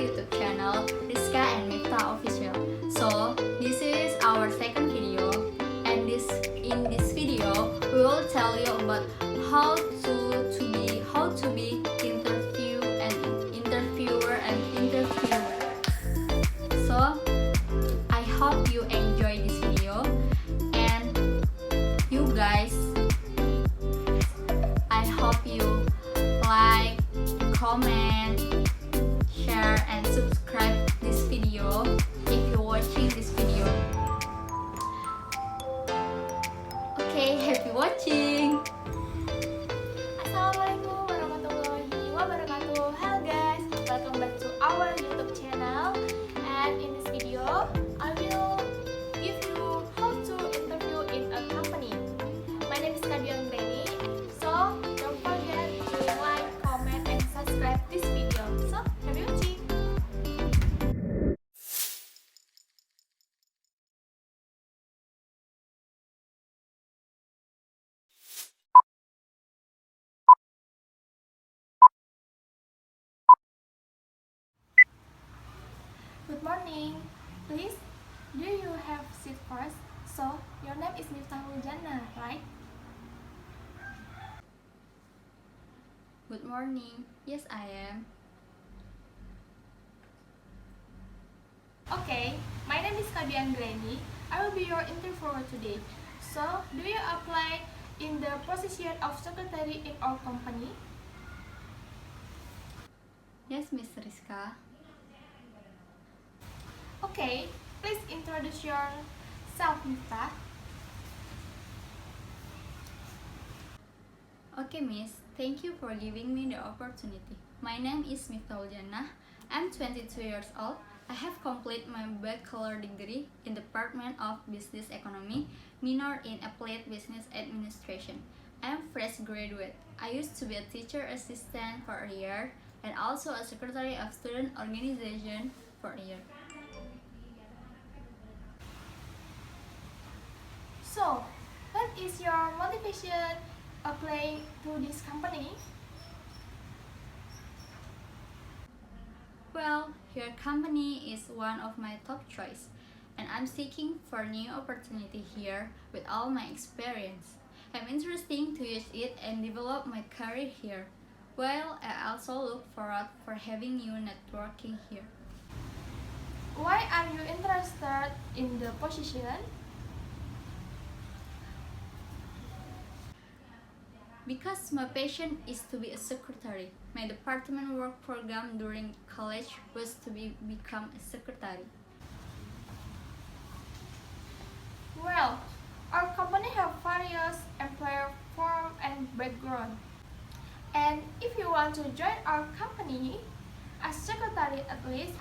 YouTube channel Rizka and Miftah Official. So this is our second video, and in this video we will tell you about how to be interviewer and interviewer. So I hope you enjoy this video, and you guys, I hope you like, comment, share, and subscribe this video if you're watching this video. Okay, happy watching. Assalamualaikum warahmatullahi wabarakatuh. Hello guys, welcome back to our YouTube channel. And in this video, I will give you how to interview in a company. My name is Rizka Dwi Anggraini. So don't forget to like, comment, and subscribe this video. So happy watching. Good morning. Please, do you have seat first? So, your name is Miftahul Jannah, right? Good morning. Yes, I am. Okay, my name is Rizka Dwi Anggraini. I will be your interviewer today. So, do you apply in the position of secretary in our company? Yes, Miss Rizka. Okay, please introduce yourself, Miftah. Okay, Miss. Thank you for giving me the opportunity. My name is Miftahul Jannah. I'm 22 years old. I have completed my bachelor degree in Department of Business Economy, minor in Applied Business Administration. I am fresh graduate. I used to be a teacher assistant for a year and also a secretary of student organization for a year. So, what is your motivation applying to this company? Well, your company is one of my top choice, and I'm seeking for new opportunity here with all my experience. I'm interested to use it and develop my career here. Well, I also look forward for having new networking here. Why are you interested in the position? Because my passion is to be a secretary. My department work program during college was to become a secretary. Well, our company have various employer form and background. And if you want to join our company as secretary at least,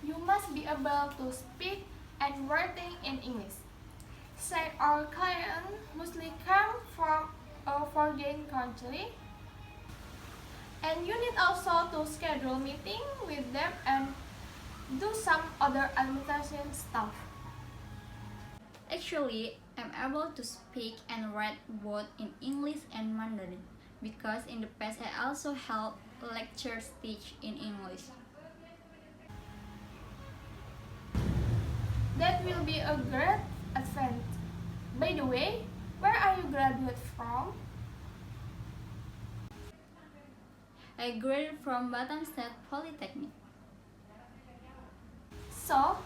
you must be able to speak and writing in English. Since our client mostly come from a foreign country, and you need also to schedule meeting with them and do some other administration stuff. Actually, I'm able to speak and write both in English and Mandarin because in the past I also held lectures teach in English. That will be a great advantage. By the way, where are you graduate from? I graduated from Batam State Polytechnic. So,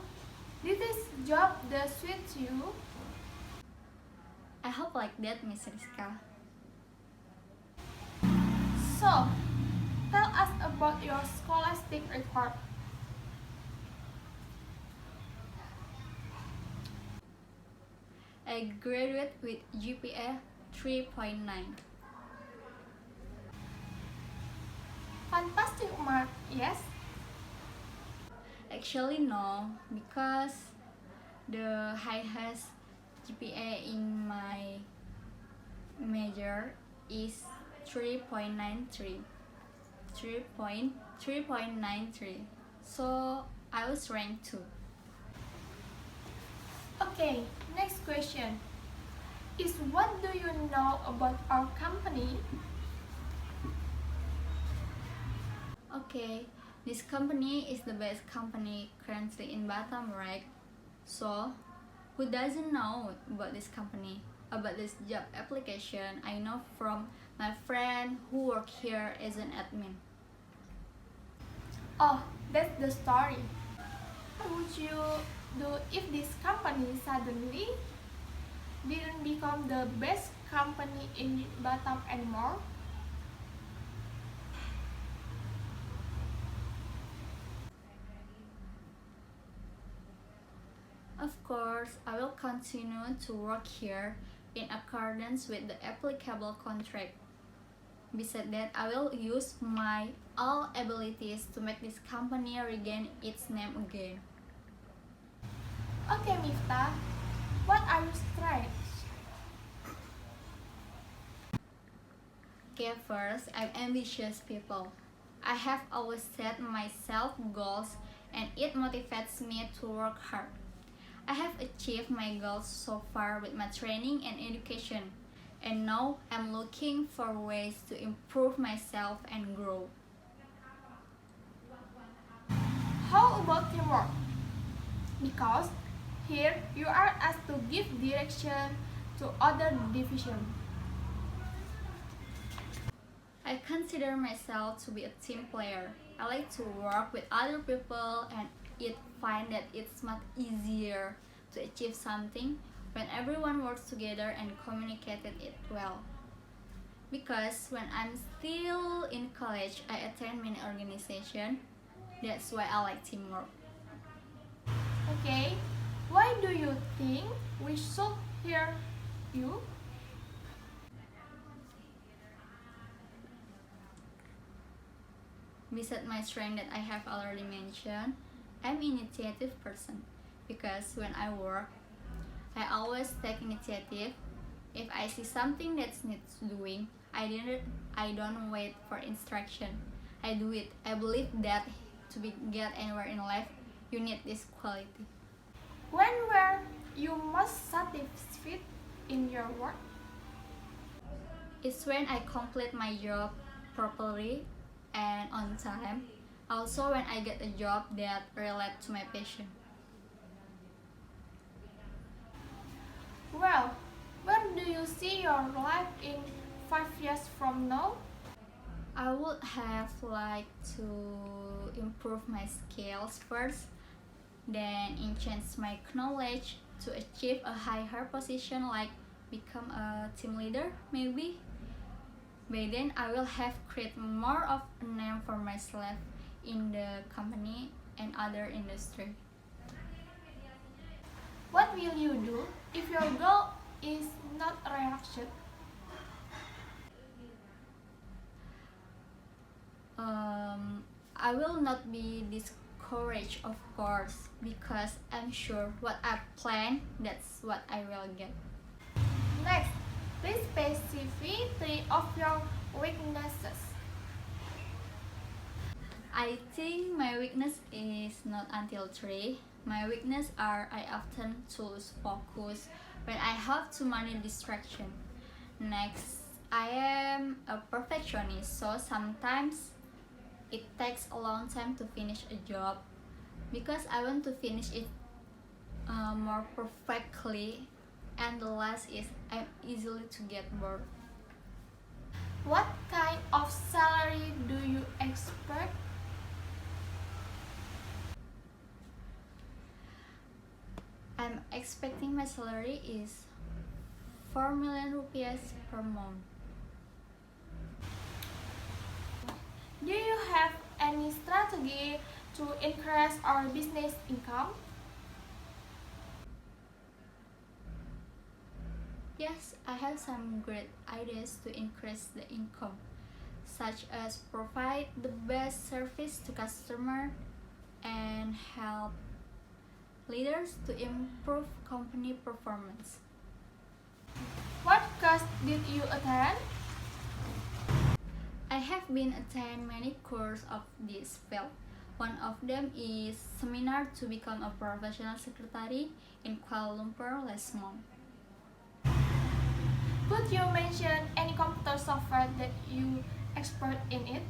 did this job that suits you? I hope like that, Miss Rizka. So, tell us about your scholastic record. I graduated with GPA 3.9. Fantastic mark, yes? Actually no, because the highest GPA in my major is 3.93. 3.93. So I was ranked 2. Okay, next question is, what do you know about our company? Okay, This company is the best company currently in Batam, right? So, who doesn't know about this company, about this job application? I know from my friend who work here as an admin. Oh, that's the story. What would you do if this company suddenly didn't become the best company in Batam anymore? Of course, I will continue to work here in accordance with the applicable contract. Besides that, I will use my all abilities to make this company regain its name again. Okay, Miftah, what are your strengths? Okay, first, I'm ambitious people. I have always set myself goals and it motivates me to work hard. I have achieved my goals so far with my training and education, and now I'm looking for ways to improve myself and grow. How about teamwork? Because here you are asked to give direction to other division. I consider myself to be a team player. I like to work with other people and find that it's much easier to achieve something when everyone works together and communicated it well. Because when I'm still in college, I attend many organizations. That's why I like teamwork. Okay, why do you think we should hear you? Besides my strength that I have already mentioned, I'm an initiative person because when I work, I always take initiative. If I see something that needs doing, I don't wait for instruction. I do it. I believe that get anywhere in life, you need this quality. When were you most satisfied in your work? It's when I complete my job properly and on time. Also when I get a job that relates to my passion. Well, where do you see your life in 5 years from now? I would have liked to improve my skills first, then enhance my knowledge to achieve a higher position like become a team leader maybe. By then I will have created more of a name for myself in the company and other industry. What will you do if your goal is not reached? I will not be discouraged, of course, because I'm sure what I plan, that's what I will get. Next, please specify 3 of your weaknesses. I think my weakness is not until 3. My weakness are I often lose focus when I have too many distraction. Next, I am a perfectionist, so sometimes it takes a long time to finish a job because I want to finish it more perfectly. And the last is I'm easily to get bored. What kind of salary do you expect? I'm expecting my salary is 4 million rupiah per month. Do you have any strategy to increase our business income? Yes, I have some great ideas to increase the income, such as provide the best service to customer and help leaders to improve company performance. What course did you attend? I have been attend many courses of this field. One of them is seminar to become a professional secretary in Kuala Lumpur last month. Could you mention any computer software that you expert in it?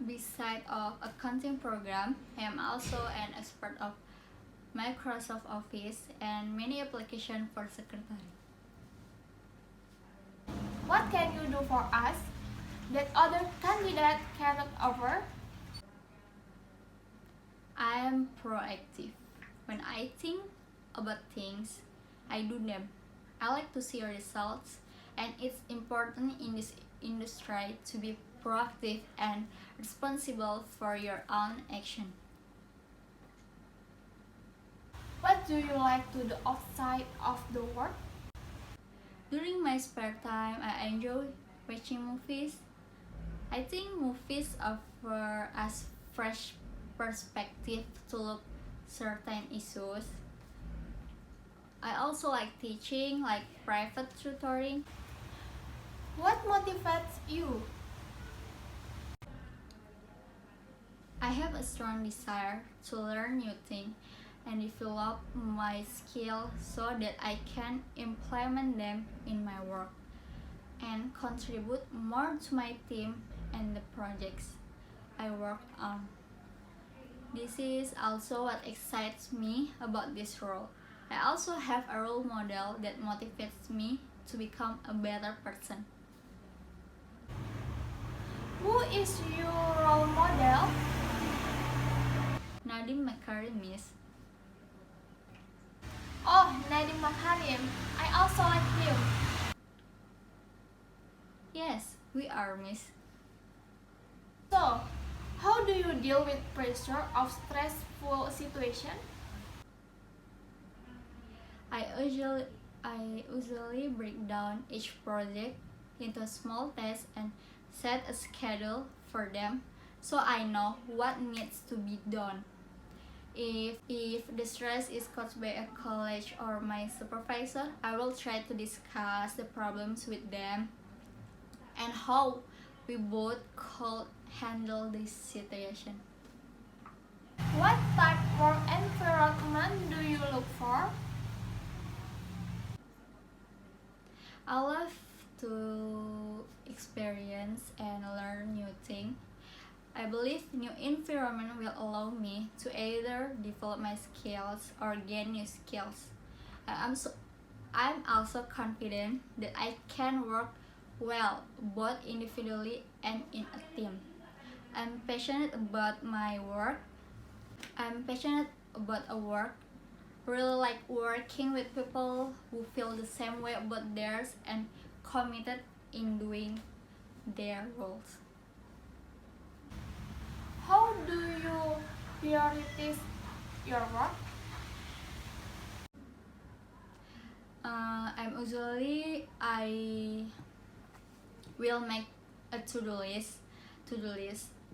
Beside of accounting program, I am also an expert of Microsoft Office and many applications for secretary. What can you do for us that other candidates cannot offer? I am proactive. When I think about things, I do them. I like to see results, and it's important in this industry to be proactive and responsible for your own action. What do you like to do outside of the work? During my spare time, I enjoy watching movies. I think movies offer us fresh perspective to look certain issues. I also like teaching, like private tutoring. What motivates you? I have a strong desire to learn new things and develop my skill so that I can implement them in my work and contribute more to my team and the projects I work on. This is also what excites me about this role. I also have a role model that motivates me to become a better person. Who is your role model? Nadim Makarim. Oh, Nadiem Makarim. I also like him. Yes, we are, Miss. So, how do you deal with pressure of stressful situation? I usually break down each project into small tasks and set a schedule for them so I know what needs to be done. If the stress is caused by a college or my supervisor, I will try to discuss the problems with them and how we both could handle this situation. What type of environment do you look for? I love to experience and learn new things. I believe new environment will allow me to either develop my skills or gain new skills. I'm also confident that I can work well both individually and in a team. I'm passionate about my work. I'm passionate about a work. Really like working with people who feel the same way about theirs and committed in doing their roles. How do you prioritize your work? I will make a to-do list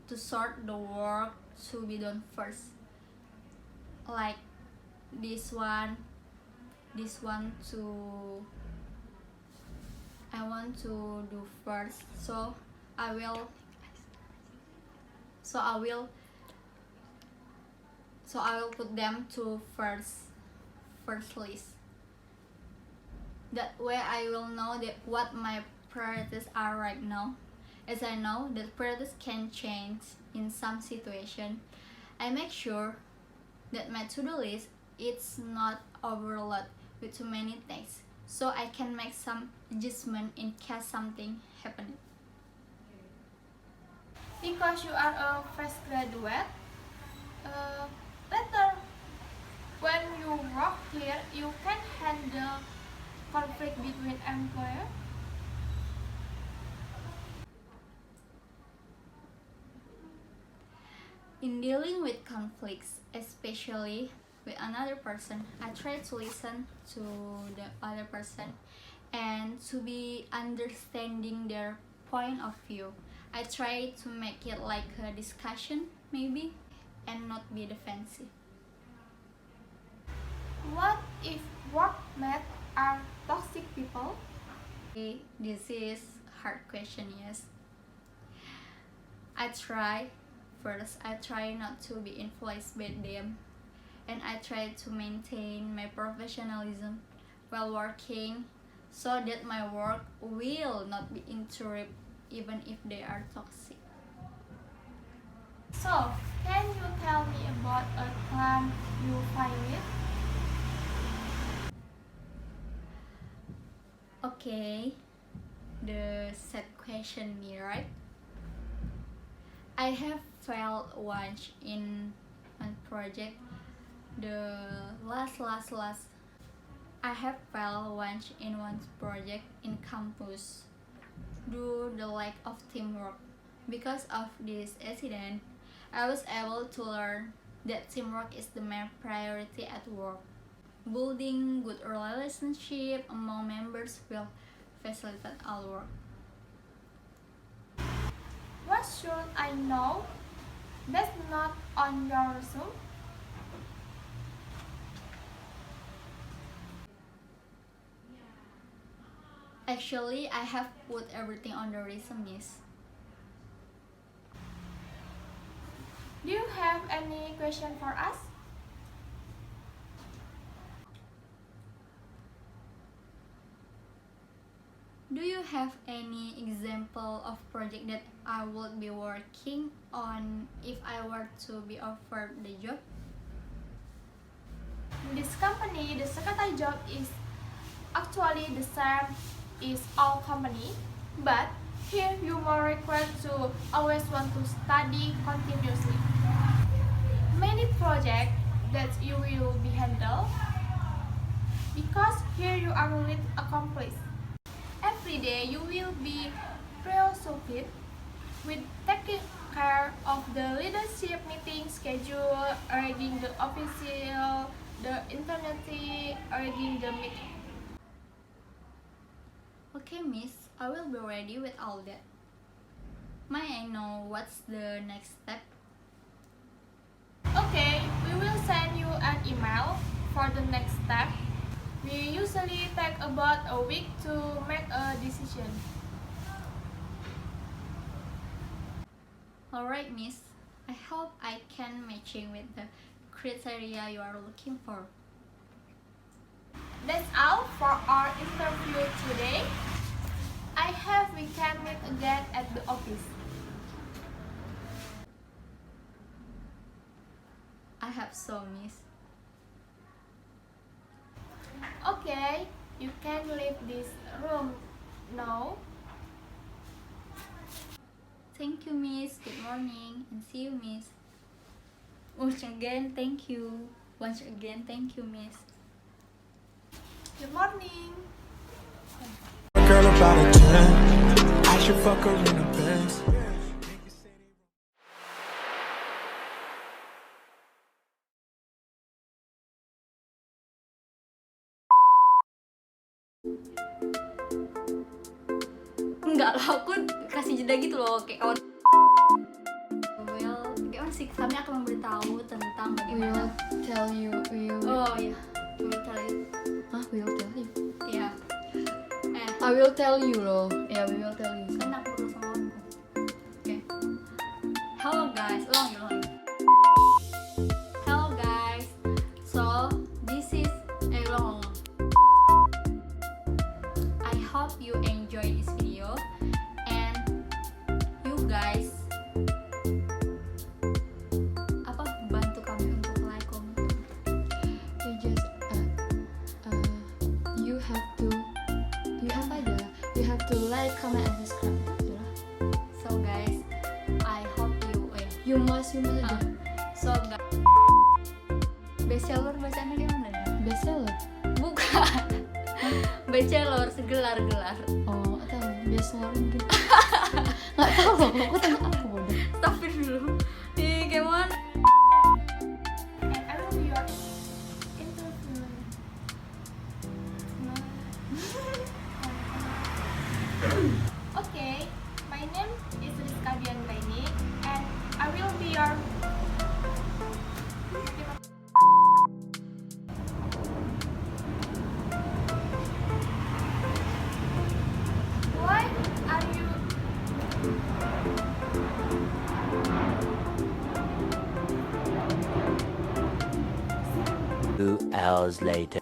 to sort the work to be done first. Like this one to I want to do first, so I will so I will put them to first list. That way I will know that what my priorities are right now. As I know that priorities can change in some situation, I make sure that my to-do list is not overloaded with too many things, so I can make some adjustment in case something happened. Because you are a fresh graduate, later when you work here, you can handle conflict between employer. In dealing with conflicts, especially with another person, I try to listen to the other person and to be understanding their point of view. I try to make it like a discussion, maybe, and not be defensive. What if workmates are toxic people? This is hard question, yes. I try not to be influenced by them, and I try to maintain my professionalism while working so that my work will not be interrupted even if they are toxic. So, can you tell me about a time you failed? Okay, the sad question me, right? I have failed once in one project. The last. I have failed once in one project in campus due to the lack of teamwork. Because of this incident, I was able to learn that teamwork is the main priority at work. Building good relationship among members will facilitate our work. What should I know that's not on your resume? Actually, I have put everything on the resumes. Do you have any question for us? Do you have any example of project that I would be working on if I were to be offered the job? In this company, the secretary job is actually the same as all company, but here you are required to always want to study continuously. Many projects that you will be handled because here you are really accomplished. Every day you will be preoccupied with taking care of the leadership meeting schedule, arranging the official, the internet, arranging the meeting. Okay, miss, I will be ready with all that. May I know what's the next step? Okay, we will send you an email for the next step. We usually take about a week to make a decision. Alright, miss. I hope I can matching with the criteria you are looking for. That's all for our interview today. I hope we can meet again at the office. I hope so, miss. Okay, you can leave this room now. Thank you, miss. Good morning and see you, miss. Once again, thank you. Once again, thank you, miss. Good morning. Girl about a 10, I should fuck her in the Benz. Enggak lah, aku kasih jeda gitu loh, kayak kawan. Well, kayak masih kami akan memberitahu tentang bagaimana. Oh ya, we will tell you. Hah, we will tell you. Iya. I will tell you loh. Ya, we will tell you. Kan aku udah sama aku. Oke. Hello guys, ulang. Hello guys. So this is ulang. I hope you enjoy this video and you guys bantu kami untuk like, comment. You just you have to like, comment, and subscribe gitu lah. So guys, I hope You must aja. So guys, bestseller bacanya gimana? Bestseller. Bukan. Bachelor segelar-gelar. Oh, tahu. Bestseller mungkin. Nggak tahu. Aku tanya apa bodoh. Tapi dulu. Ih, gimana? And I will be your interviewer. Okay, my name is Rizka Dwi Anggraini and I will be your Why are you 2 hours later.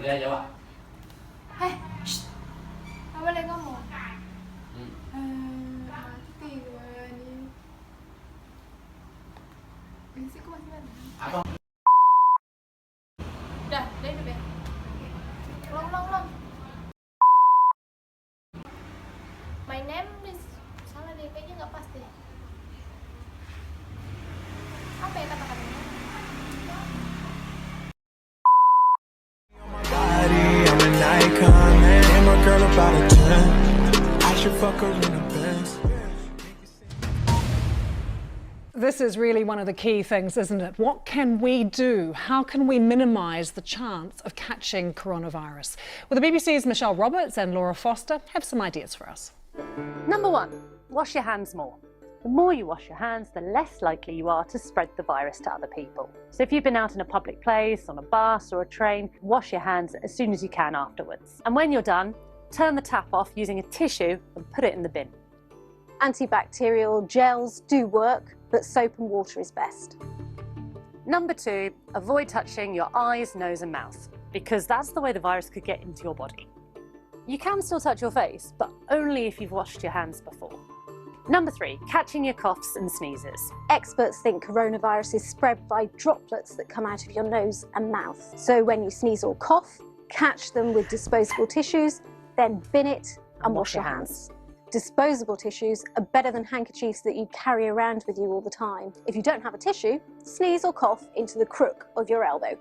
Dia jawab. Hei, shh. Nggak boleh ngomong. Mati gue nih. Berisik masih mana? Apa? Udah hidup ya. Ulang. My name is... Salah deh, kayaknya nggak pas deh. Apa ya kata-katanya? I'm an icon, man. I'm a girl about a 10. I should fuck her in a Benz. This is really one of the key things, isn't it? What can we do? How can we minimise the chance of catching coronavirus? Well, the BBC's Michelle Roberts and Laura Foster have some ideas for us. Number 1, wash your hands more. The more you wash your hands, the less likely you are to spread the virus to other people. So if you've been out in a public place, on a bus or a train, wash your hands as soon as you can afterwards. And when you're done, turn the tap off using a tissue and put it in the bin. Antibacterial gels do work, but soap and water is best. Number 2, avoid touching your eyes, nose and mouth, because that's the way the virus could get into your body. You can still touch your face, but only if you've washed your hands before. Number 3, catching your coughs and sneezes. Experts think coronavirus is spread by droplets that come out of your nose and mouth. So when you sneeze or cough, catch them with disposable tissues, then bin it and wash your hands. Disposable tissues are better than handkerchiefs that you carry around with you all the time. If you don't have a tissue, sneeze or cough into the crook of your elbow.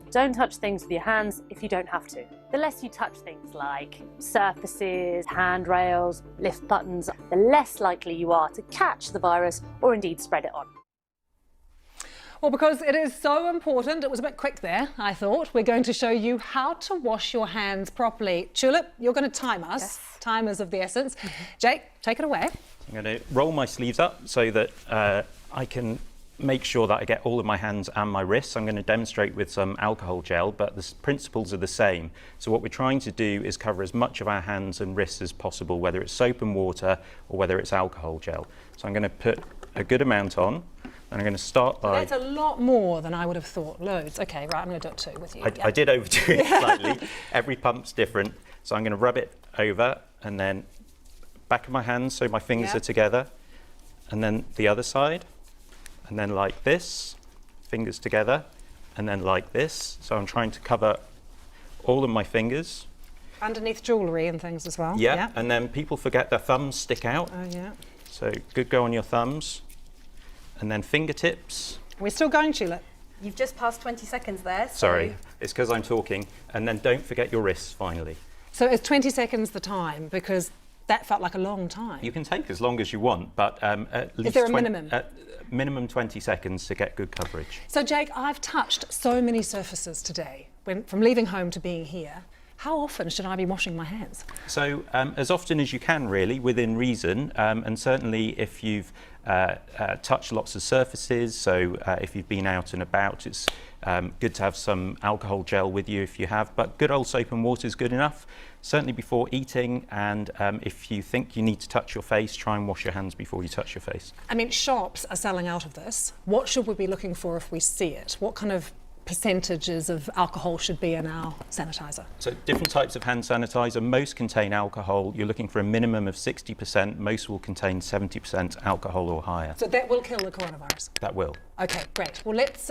Don't touch things with your hands if you don't have to. The less you touch things like surfaces, handrails, lift buttons, the less likely you are to catch the virus or indeed spread it on. Well, because it is so important, it was a bit quick there, I thought. We're going to show you how to wash your hands properly. Tulip, you're going to time us. Yes. Time is of the essence. Jake, take it away. I'm going to roll my sleeves up so that I can make sure that I get all of my hands and my wrists. I'm going to demonstrate with some alcohol gel, but the principles are the same. So what we're trying to do is cover as much of our hands and wrists as possible, whether it's soap and water or whether it's alcohol gel. So I'm going to put a good amount on, and I'm going to start by... That's a lot more than I would have thought. Loads. Okay, right, I'm going to do it too with you. I did overdo it slightly. Every pump's different. So I'm going to rub it over, and then back of my hands so my fingers are together, and then the other side. And then like this, fingers together, and then like this. So I'm trying to cover all of my fingers. Underneath jewellery and things as well. Yeah, and then people forget their thumbs stick out. Oh, yeah. So good go on your thumbs. And then fingertips. We're still going, Tulip. You've just passed 20 seconds there. So... Sorry, it's because I'm talking. And then don't forget your wrists, finally. So is 20 seconds the time? Because that felt like a long time. You can take as long as you want, but at least... Is there a minimum? Minimum 20 seconds to get good coverage. So, Jake, I've touched so many surfaces today, from leaving home to being here. How often should I be washing my hands? So, as often as you can, really, within reason, and certainly if you've touched lots of surfaces, so if you've been out and about, it's good to have some alcohol gel with you if you have, but good old soap and water is good enough. Certainly before eating, and if you think you need to touch your face, try and wash your hands before you touch your face. I mean, shops are selling out of this. What should we be looking for if we see it? What kind of percentages of alcohol should be in our sanitizer? So different types of hand sanitizer, most contain alcohol. You're looking for a minimum of 60%, most will contain 70% alcohol or higher. So that will kill the coronavirus? That will. Okay, great. Well, let's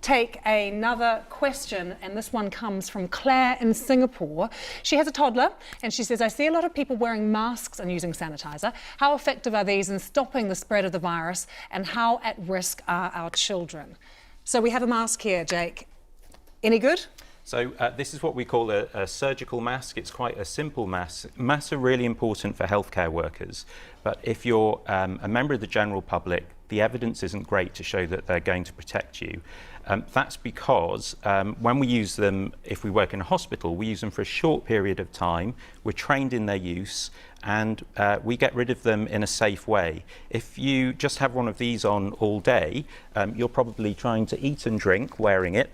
take another question, and this one comes from Claire in Singapore. She has a toddler, and she says, I see a lot of people wearing masks and using sanitizer. How effective are these in stopping the spread of the virus, and how at risk are our children? So we have a mask here, Jake. Any good? So this is what we call a surgical mask. It's quite a simple mask. Masks are really important for healthcare workers, but if you're a member of the general public, the evidence isn't great to show that they're going to protect you. That's because when we use them, if we work in a hospital, we use them for a short period of time. We're trained in their use, and we get rid of them in a safe way. If you just have one of these on all day, you're probably trying to eat and drink wearing it.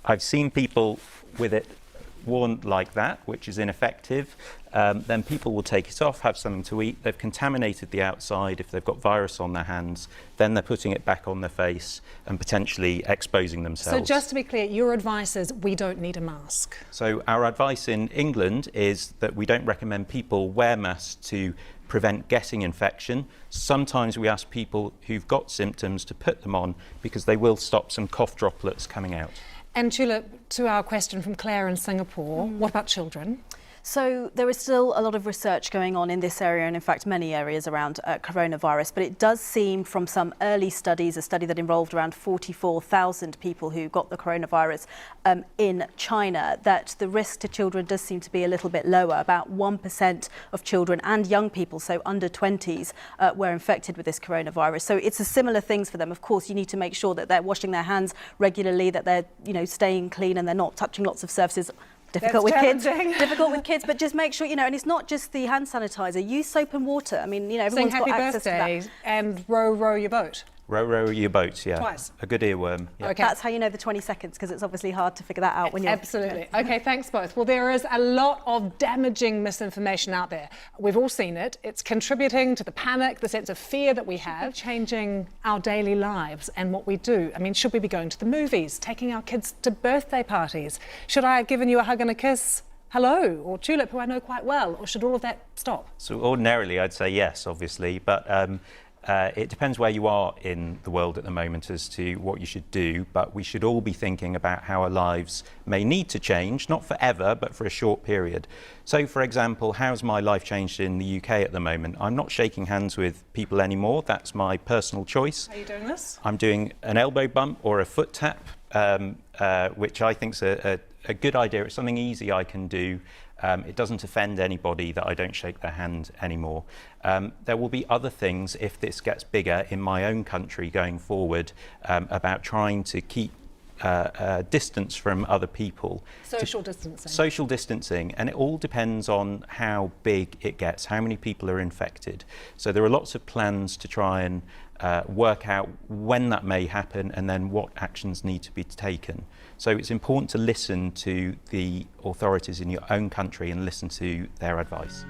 I've seen people with it worn like that, which is ineffective, then people will take it off, have something to eat. They've contaminated the outside. If they've got virus on their hands, then they're putting it back on their face and potentially exposing themselves. So just to be clear, your advice is we don't need a mask. So our advice in England is that we don't recommend people wear masks to prevent getting infection. Sometimes we ask people who've got symptoms to put them on because they will stop some cough droplets coming out. And Tulip, to our question from Claire in Singapore, what about children? So there is still a lot of research going on in this area and in fact many areas around coronavirus, but it does seem from some early studies, a study that involved around 44,000 people who got the coronavirus in China, that the risk to children does seem to be a little bit lower. About 1% of children and young people, so under 20s, were infected with this coronavirus. So it's a similar things for them. Of course, you need to make sure that they're washing their hands regularly, that they're staying clean and they're not touching lots of surfaces. Difficult with kids, but just make sure, and it's not just the hand sanitizer. Use soap and water. I mean, everyone's got access to that. Happy birthday and row your boat. Row your boat, yeah. Twice. A good earworm. Yeah. Okay. That's how you know the 20 seconds, because it's obviously hard to figure that out when you're... Absolutely. Okay, thanks both. Well, there is a lot of damaging misinformation out there. We've all seen it. It's contributing to the panic, the sense of fear that we have, changing our daily lives and what we do. I mean, should we be going to the movies, taking our kids to birthday parties? Should I have given you a hug and a kiss? Hello, or Tulip, who I know quite well, or should all of that stop? So ordinarily I'd say yes, obviously, but it depends where you are in the world at the moment as to what you should do, but we should all be thinking about how our lives may need to change, not forever, but for a short period. So, for example, how's my life changed in the UK at the moment? I'm not shaking hands with people anymore. That's my personal choice. Are you doing this? I'm doing an elbow bump or a foot tap, which I think is a good idea. It's something easy I can do. It doesn't offend anybody that I don't shake their hand anymore. There will be other things if this gets bigger in my own country going forward about trying to keep distance from other people. Social distancing. Social distancing, and it all depends on how big it gets, how many people are infected. So there are lots of plans to try and work out when that may happen and then what actions need to be taken. So it's important to listen to the authorities in your own country and listen to their advice.